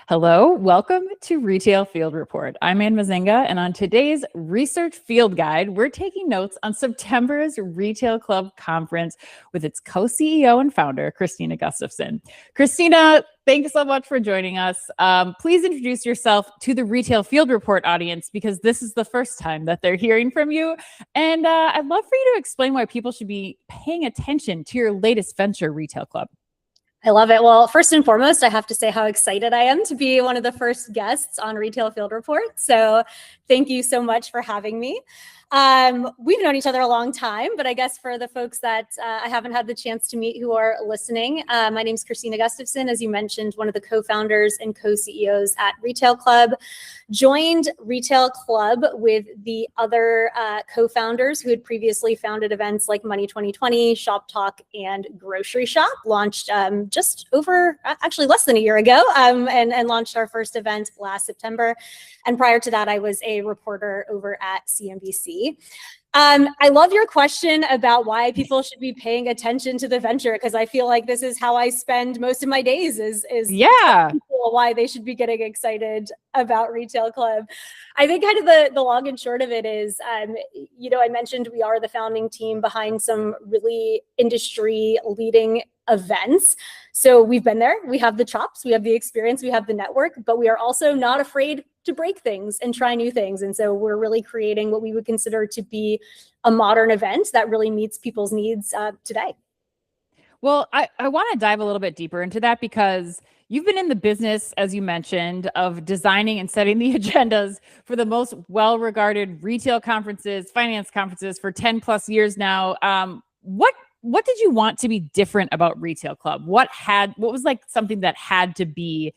Hello, welcome to Retail Field Report. I'm Mezzenga, and on today's Research Field Guide, we're taking notes on September's Retail Club Conference with its co-CEO and founder, Krystina Gustafson. Krystina, thanks so much for joining us. Please introduce yourself to the Retail Field Report audience because this is the first time that they're hearing from you. And I'd love for you to explain why people should be paying attention to your latest venture, Retail Club. I love it. Well, first and foremost, I have to say how excited I am to be one of the first guests on Retail Field Report. So thank you so much for having me. We've known each other a long time, but I guess for the folks that I haven't had the chance to meet who are listening, my name is Krystina Gustafson, as you mentioned, one of the co-founders and co-CEOs at Retail Club. Joined Retail Club with the other co-founders who had previously founded events like Money 2020, Shop Talk, and Grocery Shop. Launched just over, actually less than a year ago, and launched our first event last September. And prior to that, I was a reporter over at CNBC. I love your question about why people should be paying attention to the venture, because I feel like this is how I spend most of my days is telling people why they should be getting excited about Retail Club. I think kind of the long and short of it is, I mentioned we are the founding team behind some really industry leading events. So we've been there, we have the chops, we have the experience, we have the network, but we are also not afraid to break things and try new things. And so we're really creating what we would consider to be a modern event that really meets people's needs today. Well, I want to dive a little bit deeper into that because you've been in the business, as you mentioned, of designing and setting the agendas for the most well-regarded retail conferences, finance conferences for 10 plus years now. What did you want to be different about Retail Club? What was like something that had to be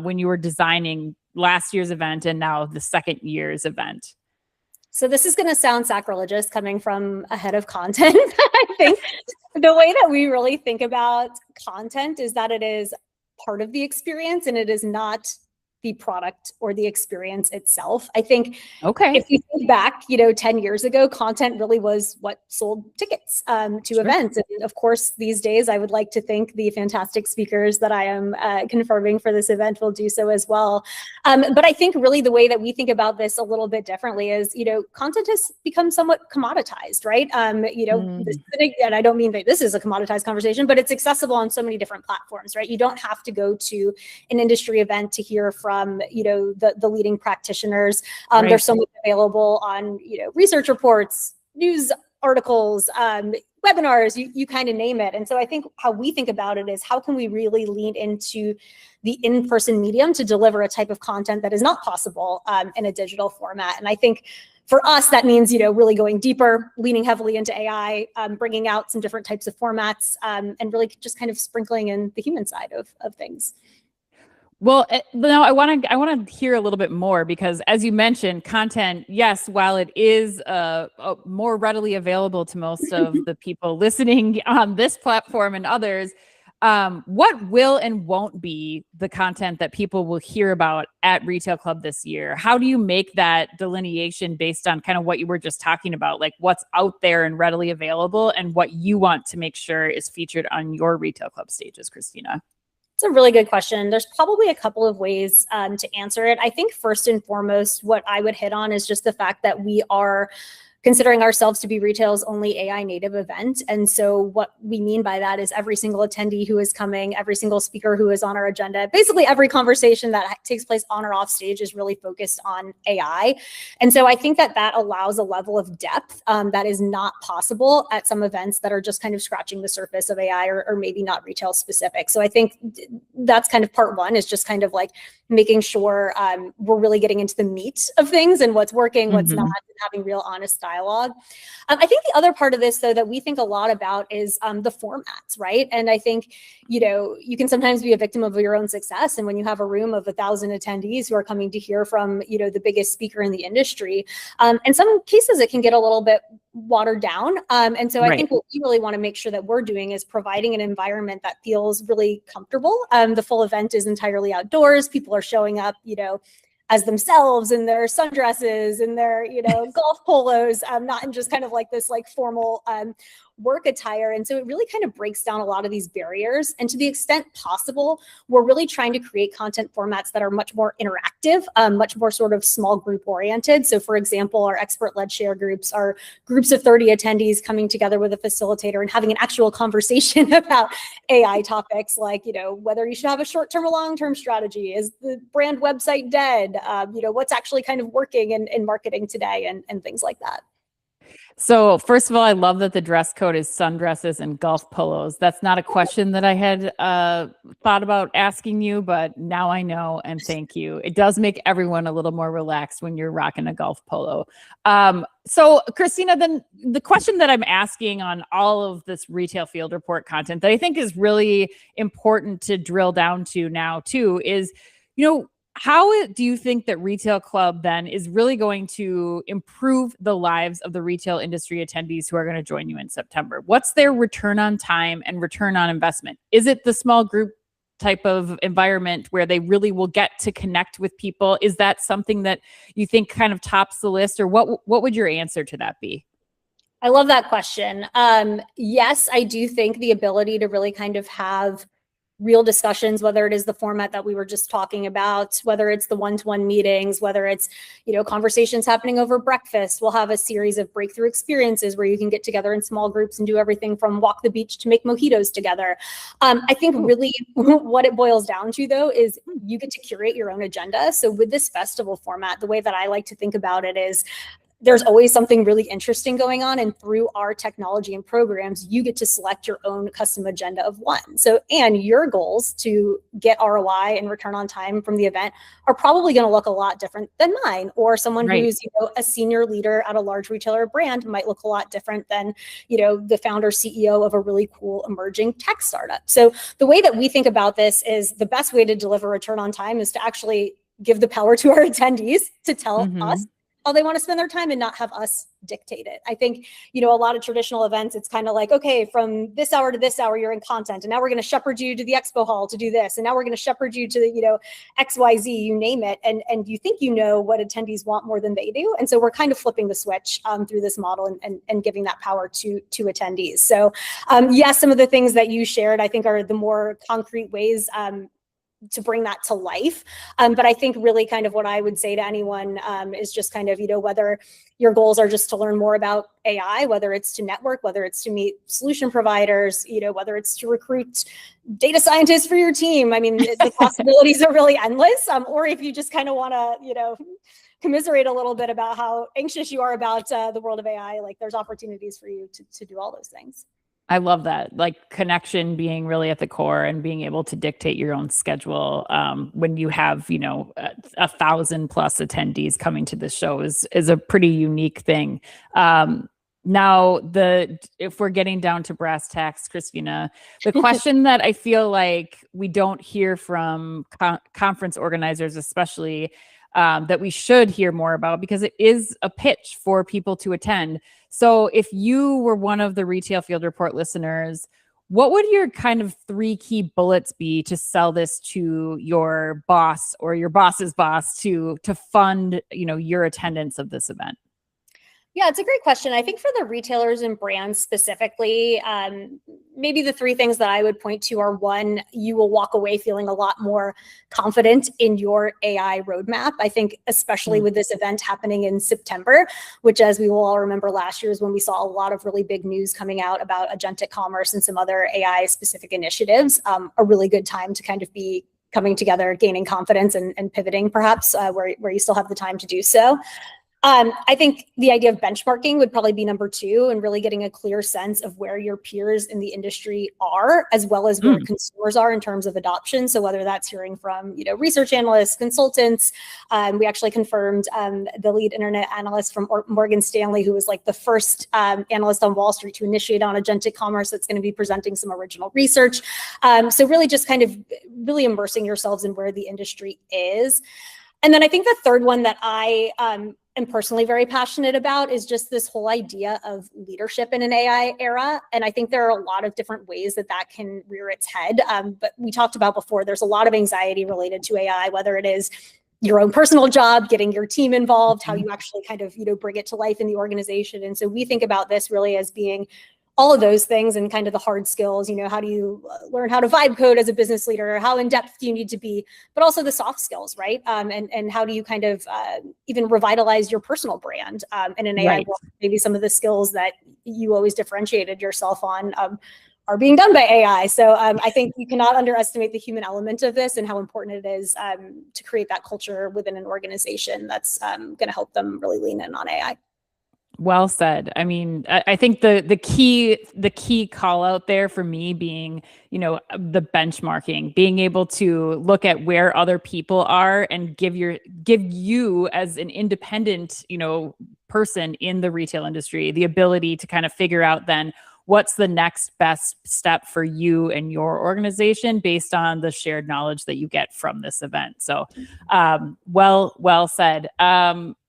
when you were designing last year's event and now the second year's event? So this is going to sound sacrilegious coming from a head of content. I think the way that we really think about content is that it is part of the experience and it is not the product or the experience itself. I think if you think back, 10 years ago, content really was what sold tickets to events. And of course, these days, I would like to think the fantastic speakers that I am confirming for this event will do so as well. But I think really the way that we think about this a little bit differently is, content has become somewhat commoditized, right? And I don't mean that this is a commoditized conversation, but it's accessible on so many different platforms, right? You don't have to go to an industry event to hear from the leading practitioners. There's so much available on research reports, news articles, webinars, you kind of name it. And so I think how we think about it is how can we really lean into the in-person medium to deliver a type of content that is not possible in a digital format. And I think for us, that means, really going deeper, leaning heavily into AI, bringing out some different types of formats, and really just kind of sprinkling in the human side of things. Well, now I want to hear a little bit more because, as you mentioned, content, yes, while it is more readily available to most of the people listening on this platform and others, what will and won't be the content that people will hear about at Retail Club this year? How do you make that delineation based on kind of what you were just talking about, like what's out there and readily available and what you want to make sure is featured on your Retail Club stages, Krystina? It's a really good question. There's probably a couple of ways to answer it. I think first and foremost, what I would hit on is just the fact that we are considering ourselves to be retail's only AI native event. And so what we mean by that is every single attendee who is coming, every single speaker who is on our agenda, basically every conversation that takes place on or off stage is really focused on AI. And so I think that allows a level of depth that is not possible at some events that are just kind of scratching the surface of AI or maybe not retail specific. So I think that's kind of part one, is just kind of like making sure we're really getting into the meat of things and what's working, what's not, and having real honest dialogue. I think the other part of this, though, that we think a lot about is the formats, right? And I think, you can sometimes be a victim of your own success. And when you have a room of 1,000 attendees who are coming to hear from, the biggest speaker in the industry, in some cases, it can get a little bit watered down. And so I think what we really want to make sure that we're doing is providing an environment that feels really comfortable. The full event is entirely outdoors. People are showing up, as themselves in their sundresses and their, golf polos, not in just kind of like this like formal work attire. And so it really kind of breaks down a lot of these barriers. And to the extent possible, we're really trying to create content formats that are much more interactive, much more sort of small group oriented. So for example, our expert-led share groups are groups of 30 attendees coming together with a facilitator and having an actual conversation about AI topics like, whether you should have a short-term or long-term strategy. Is the brand website dead? What's actually kind of working in marketing today and things like that. So first of all, I love that the dress code is sundresses and golf polos. That's not a question that I had thought about asking you, but now I know, and thank you. It does make everyone a little more relaxed when you're rocking a golf polo. So Krystina, then the question that I'm asking on all of this retail field report content that I think is really important to drill down to now too is, how do you think that Retail Club then is really going to improve the lives of the retail industry attendees who are going to join you in September? What's their return on time and return on investment? Is it the small group type of environment where they really will get to connect with people? Is that something that you think kind of tops the list, or what would your answer to that be? I love that question. Yes, I do think the ability to really kind of have real discussions, whether it is the format that we were just talking about, whether it's the one-to-one meetings, whether it's, conversations happening over breakfast. We'll have a series of breakthrough experiences where you can get together in small groups and do everything from walk the beach to make mojitos together. I think really what it boils down to, though, is you get to curate your own agenda. So with this festival format, the way that I like to think about it is there's always something really interesting going on. And through our technology and programs, you get to select your own custom agenda of one. So, and your goals to get ROI and return on time from the event are probably going to look a lot different than mine, or someone who's, a senior leader at a large retailer brand might look a lot different than, the founder CEO of a really cool emerging tech startup. So the way that we think about this is the best way to deliver return on time is to actually give the power to our attendees to tell us how they want to spend their time and not have us dictate it. I think, a lot of traditional events, it's kind of like, okay, from this hour to this hour, you're in content. And now we're going to shepherd you to the expo hall to do this. And now we're going to shepherd you to the, XYZ, you name it. And you think what attendees want more than they do. And so we're kind of flipping the switch through this model and giving that power to attendees. So yes, some of the things that you shared, I think are the more concrete ways to bring that to life. But I think really kind of what I would say to anyone is just kind of, whether your goals are just to learn more about AI, whether it's to network, whether it's to meet solution providers, whether it's to recruit data scientists for your team. I mean, the possibilities are really endless. Or if you just kind of want to, commiserate a little bit about how anxious you are about the world of AI, like there's opportunities for you to do all those things. I love that, like connection being really at the core and being able to dictate your own schedule when you have, 1,000+ attendees coming to the show is a pretty unique thing. Now, if we're getting down to brass tacks, Krystina, the question that I feel like we don't hear from conference organizers, especially that we should hear more about, because it is a pitch for people to attend. So if you were one of the Retail Field Report listeners, what would your kind of 3 key bullets be to sell this to your boss or your boss's boss to fund, your attendance of this event? Yeah, it's a great question. I think for the retailers and brands specifically, maybe the 3 things that I would point to are: 1, you will walk away feeling a lot more confident in your AI roadmap. I think especially with this event happening in September, which, as we will all remember, last year is when we saw a lot of really big news coming out about agentic commerce and some other AI specific initiatives. A really good time to kind of be coming together, gaining confidence and pivoting perhaps where you still have the time to do so. I think the idea of benchmarking would probably be number 2, and really getting a clear sense of where your peers in the industry are, as well as where consumers are in terms of adoption. So whether that's hearing from, research analysts, consultants, we actually confirmed the lead internet analyst from Morgan Stanley, who was like the first analyst on Wall Street to initiate on agentic commerce, that's going to be presenting some original research. So really just kind of really immersing yourselves in where the industry is. And then I think the third one that I am personally very passionate about is just this whole idea of leadership in an AI era. And I think there are a lot of different ways that can rear its head. But we talked about before, there's a lot of anxiety related to AI, whether it is your own personal job, getting your team involved, how you actually kind of, bring it to life in the organization. And so we think about this really as being all of those things and kind of the hard skills, how do you learn how to vibe code as a business leader, how in depth do you need to be, but also the soft skills, right? And how do you kind of even revitalize your personal brand in an AI world? Maybe some of the skills that you always differentiated yourself on are being done by AI. So I think you cannot underestimate the human element of this and how important it is to create that culture within an organization that's going to help them really lean in on AI. Well said. I mean, I think the key call out there for me being, the benchmarking, being able to look at where other people are and give you as an independent, person in the retail industry, the ability to kind of figure out then what's the next best step for you and your organization based on the shared knowledge that you get from this event. So, well said.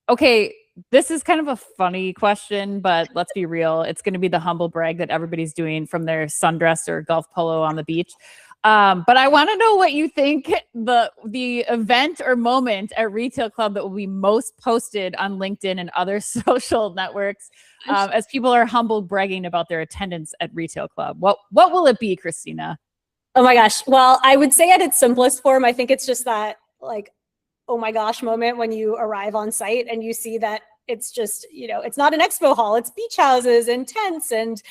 Okay. This is kind of a funny question, but let's be real. It's going to be the humble brag that everybody's doing from their sundress or golf polo on the beach. But I want to know what you think the event or moment at Retail Club that will be most posted on LinkedIn and other social networks as people are humble bragging about their attendance at Retail Club. What will it be, Krystina? Oh my gosh. Well, I would say at its simplest form, I think it's just that oh my gosh moment when you arrive on site and you see that it's just, it's not an expo hall, it's beach houses and tents. And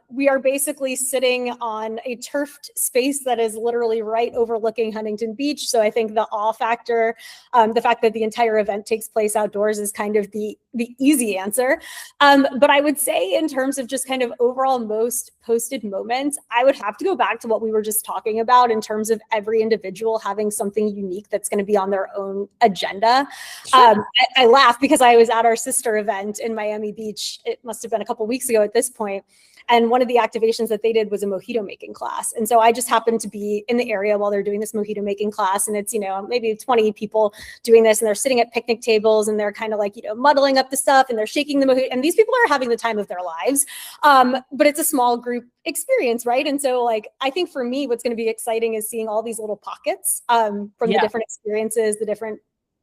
we are basically sitting on a turfed space that is literally right overlooking Huntington Beach. So I think the awe factor, the fact that the entire event takes place outdoors is kind of the easy answer. But I would say in terms of just kind of overall most posted moments, I would have to go back to what we were just talking about in terms of every individual having something unique that's going to be on their own agenda. Sure. I laugh because I was at our sister event in Miami Beach. It must have been a couple of weeks ago at this point. And one of the activations that they did was a mojito making class. And so I just happened to be in the area while they're doing this mojito making class. And it's, maybe 20 people doing this and they're sitting at picnic tables and they're kind of like, muddling up the stuff and they're shaking the mojito. And these people are having the time of their lives. But it's a small group experience, right? And so I think for me, what's going to be exciting is seeing all these little pockets from the different experiences, the different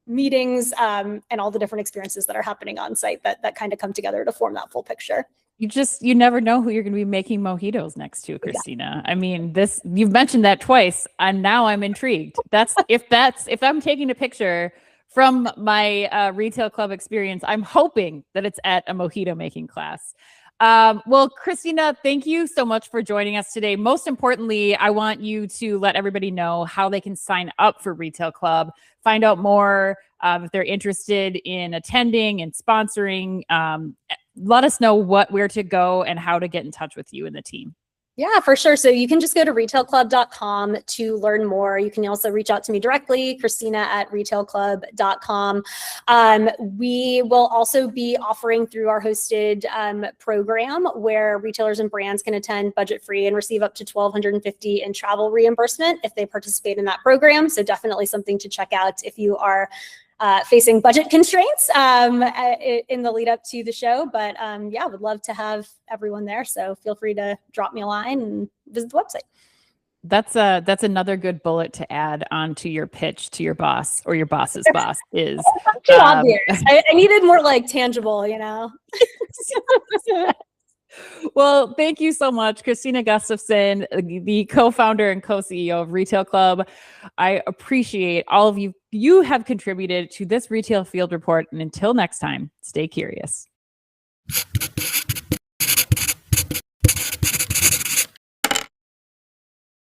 meetings, and all the different experiences that are happening on site that kind of come together to form that full picture. You never know who you're going to be making mojitos next to, Krystina. Yeah. I mean, you've mentioned that twice, and now I'm intrigued. If I'm taking a picture from my Retail Club experience, I'm hoping that it's at a mojito making class. Well, Krystina, thank you so much for joining us today. Most importantly, I want you to let everybody know how they can sign up for Retail Club, find out more if they're interested in attending and sponsoring. Let us know where to go and how to get in touch with you and the team. Yeah, for sure. So you can just go to retailclub.com to learn more. You can also reach out to me directly, Krystina@retailclub.com. We will also be offering through our hosted program where retailers and brands can attend budget-free and receive up to $1,250 in travel reimbursement if they participate in that program. So definitely something to check out if you are facing budget constraints in the lead up to the show. But yeah, would love to have everyone there. So feel free to drop me a line and visit the website. That's another good bullet to add onto your pitch to your boss or your boss's boss is too obvious. I needed more tangible, Well, thank you so much, Krystina Gustafson, the co-founder and co-CEO of Retail Club. I appreciate all of you. You have contributed to this Retail Field Report. And until next time, stay curious.